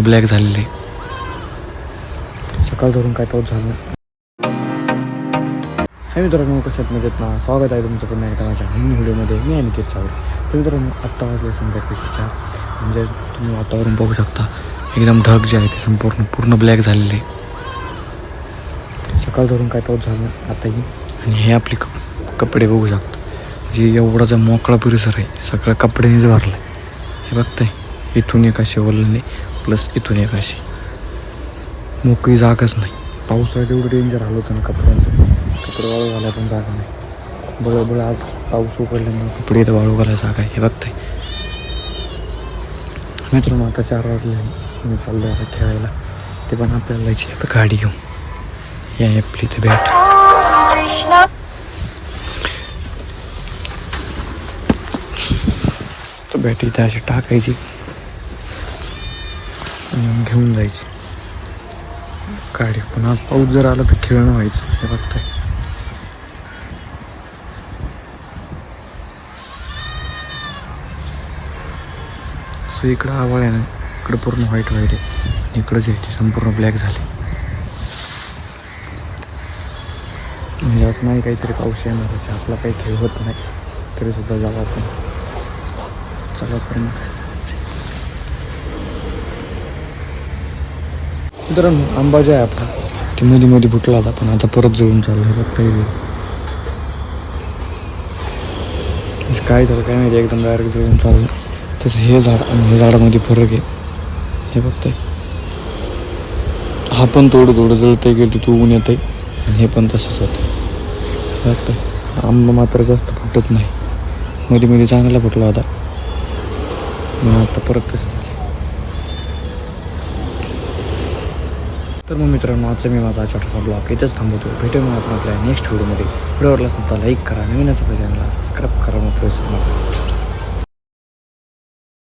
Black झालेले. सकाळ धरून काय पाऊस झाला नाही. हाय मित्रांनो, कसं मजेत ना. स्वागत आहे तुमचं पुन्हा एकदा माझ्या नवीन व्हिडिओमध्ये. मी अनिकेत चावडे. तर मित्रांनो, आत्ता वाजले संध्याकाळची 4. म्हणजे तुम्ही वातावरण बघू शकता, एकदम ढग जे आहे ते पूर्ण ब्लॅक झालेले. सकाळ धरून काय पाऊस झाला नाही आताही. आणि हे आपले कपडे बघू शकता, जे एवढा जो मोकळा परिसर आहे सगळं कपड्यानेच भरला आहे. हे बघताय, इथून एक अशी ओलणे प्लस इथून एक अशी मोकळी जागाच नाही. पावसाळ्यात एवढं डेंजर आलं होतं ना कपड्यांचं. कपडे वाळू घालायला पण जागा नाही. बळबळ आज पाऊस उघडल्यामुळे कपडे इथं वाळू घालायला जागा आहे. हे बघताय मित्रांनो, आता 4 वाजले. मी चाललो आता खेळायला. ते पण आपल्याला जायची आता गाडी घेऊन. या आपली इथं बॅट. तर बॅट इथं अशी टाकायची, घेऊन जायची गाडी. पण आज पाऊस जर आला तर खेळणं व्हायचं. हे बघताय, सो इकडं आवाळ आहे ना, इकडं पूर्ण व्हाईट आहे. इकडं जे आहे ते संपूर्ण ब्लॅक झाले. म्हणजे असं नाही काहीतरी पाऊस येणार त्याचा आपला काही खेळ होत नाही तरी सुद्धा जाऊ आपण. चला तर मग मित्रांनो, आंबा जे आहे आपला ते मध्ये फुटला होता, पण आता परत जळून चाललं आहे. काही काय झालं काय माहिती, एकदम डायरेक्ट जळून चाललं. तसं हे झाड आणि हे झाडामध्ये फरक आहे. हे बघताय, हा पण थोडं जळतंय गेलं तू ऊन येतंय, आणि हे पण तसंच होतं. बघताय, आंबा मात्र जास्त फुटत नाही. मध्ये चांगला फुटला होता, मग आता परत तसं झालं. तर मग मित्रांनो, आजचा मी माझा छोटासा ब्लॉग इथंच थांबवतो. भेटू मग आपण आपल्या नेक्स्ट व्हिडिओमध्ये. व्हिडिओ आवडला असेल तर लाईक करा, नवीन असेल तर चॅनलला सबस्क्राईब करा. मग